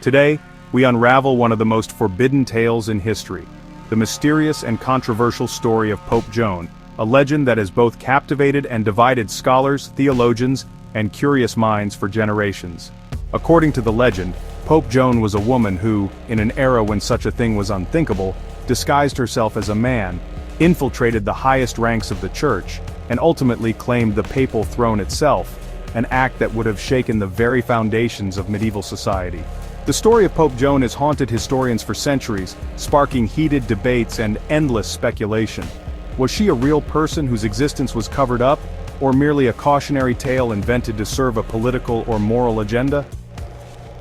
Today, we unravel one of the most forbidden tales in history, the mysterious and controversial story of Pope Joan, a legend that has both captivated and divided scholars, theologians, and curious minds for generations. According to the legend, Pope Joan was a woman who, in an era when such a thing was unthinkable, disguised herself as a man, infiltrated the highest ranks of the church, and ultimately claimed the papal throne itself, an act that would have shaken the very foundations of medieval society. The story of Pope Joan has haunted historians for centuries, sparking heated debates and endless speculation. Was she a real person whose existence was covered up, or merely a cautionary tale invented to serve a political or moral agenda?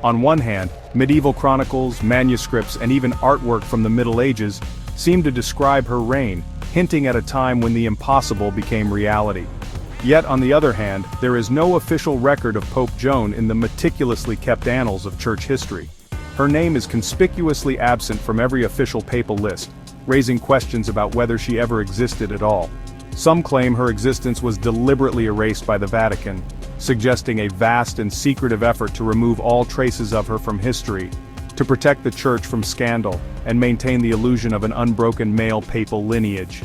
On one hand, medieval chronicles, manuscripts, and even artwork from the Middle Ages seem to describe her reign, hinting at a time when the impossible became reality. Yet on the other hand, there is no official record of Pope Joan in the meticulously kept annals of church history. Her name is conspicuously absent from every official papal list, raising questions about whether she ever existed at all. Some claim her existence was deliberately erased by the Vatican, suggesting a vast and secretive effort to remove all traces of her from history, to protect the church from scandal, and maintain the illusion of an unbroken male papal lineage.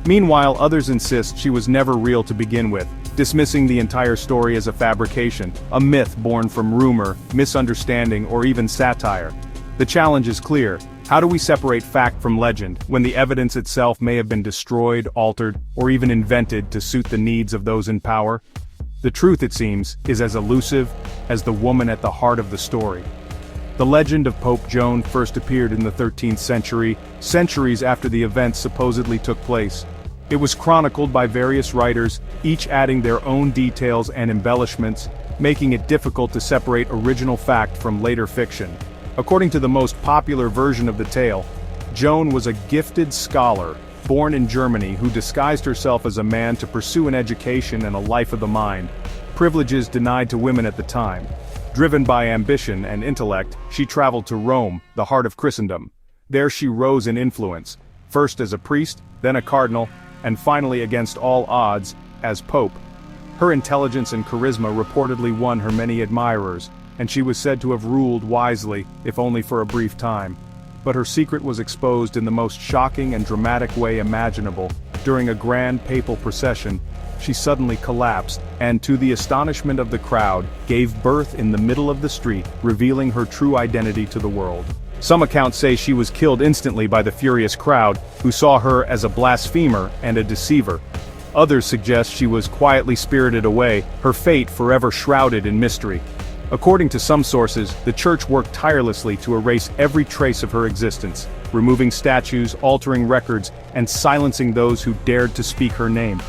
Meanwhile, others insist she was never real to begin with, dismissing the entire story as a fabrication, a myth born from rumor, misunderstanding, or even satire. The challenge is clear: how do we separate fact from legend, when the evidence itself may have been destroyed, altered, or even invented to suit the needs of those in power? The truth, it seems, is as elusive as the woman at the heart of the story. The legend of Pope Joan first appeared in the 13th century, centuries after the events supposedly took place. It was chronicled by various writers, each adding their own details and embellishments, making it difficult to separate original fact from later fiction. According to the most popular version of the tale, Joan was a gifted scholar, born in Germany, who disguised herself as a man to pursue an education and a life of the mind, privileges denied to women at the time. Driven by ambition and intellect, she traveled to Rome, the heart of Christendom. There she rose in influence, first as a priest, then a cardinal, and finally, against all odds, as pope. Her intelligence and charisma reportedly won her many admirers, and she was said to have ruled wisely, if only for a brief time. But her secret was exposed in the most shocking and dramatic way imaginable. During a grand papal procession, she suddenly collapsed, and to the astonishment of the crowd, gave birth in the middle of the street, revealing her true identity to the world. Some accounts say she was killed instantly by the furious crowd, who saw her as a blasphemer and a deceiver. Others suggest she was quietly spirited away, her fate forever shrouded in mystery. According to some sources, the church worked tirelessly to erase every trace of her existence, removing statues, altering records, and silencing those who dared to speak her name.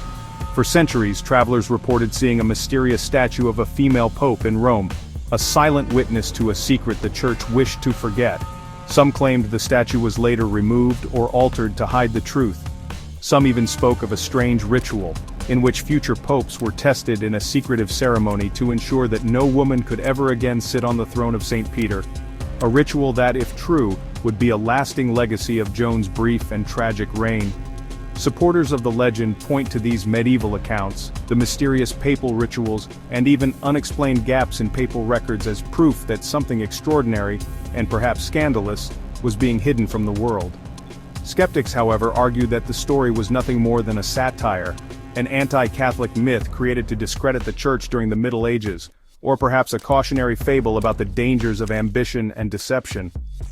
For centuries, travelers reported seeing a mysterious statue of a female pope in Rome, a silent witness to a secret the church wished to forget. Some claimed the statue was later removed or altered to hide the truth. Some even spoke of a strange ritual, in which future popes were tested in a secretive ceremony to ensure that no woman could ever again sit on the throne of St. Peter. A ritual that, if true, would be a lasting legacy of Joan's brief and tragic reign. Supporters of the legend point to these medieval accounts, the mysterious papal rituals, and even unexplained gaps in papal records as proof that something extraordinary, and perhaps scandalous, was being hidden from the world. Skeptics, however, argue that the story was nothing more than a satire, an anti-Catholic myth created to discredit the Church during the Middle Ages, or perhaps a cautionary fable about the dangers of ambition and deception.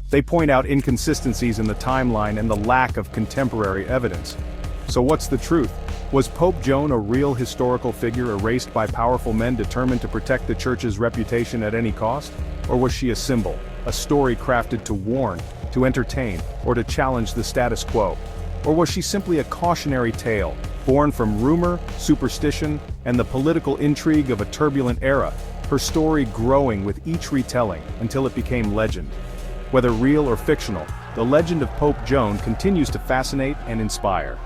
They point out inconsistencies in the timeline and the lack of contemporary evidence. So what's the truth? Was Pope Joan a real historical figure erased by powerful men determined to protect the Church's reputation at any cost? Or was she a symbol, a story crafted to warn, to entertain, or to challenge the status quo? Or was she simply a cautionary tale, born from rumor, superstition, and the political intrigue of a turbulent era, her story growing with each retelling until it became legend? Whether real or fictional, the legend of Pope Joan continues to fascinate and inspire.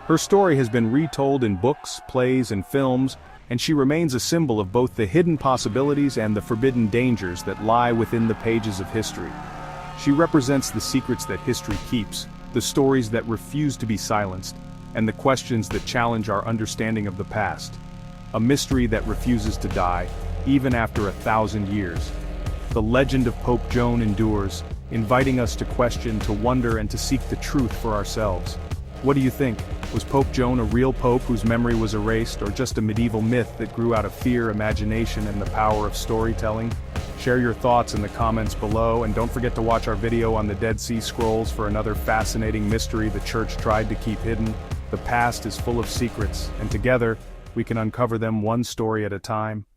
Her story has been retold in books, plays, and films, and she remains a symbol of both the hidden possibilities and the forbidden dangers that lie within the pages of history. She represents the secrets that history keeps, the stories that refuse to be silenced, and the questions that challenge our understanding of the past. A mystery that refuses to die, even after 1,000 years. the legend of Pope Joan endures, inviting us to question, to wonder, and to seek the truth for ourselves. What do you think? Was Pope Joan a real pope whose memory was erased, or just a medieval myth that grew out of fear, imagination, and the power of storytelling? Share your thoughts in the comments below, and don't forget to watch our video on the Dead Sea Scrolls for another fascinating mystery the Church tried to keep hidden. The past is full of secrets, and together, we can uncover them one story at a time.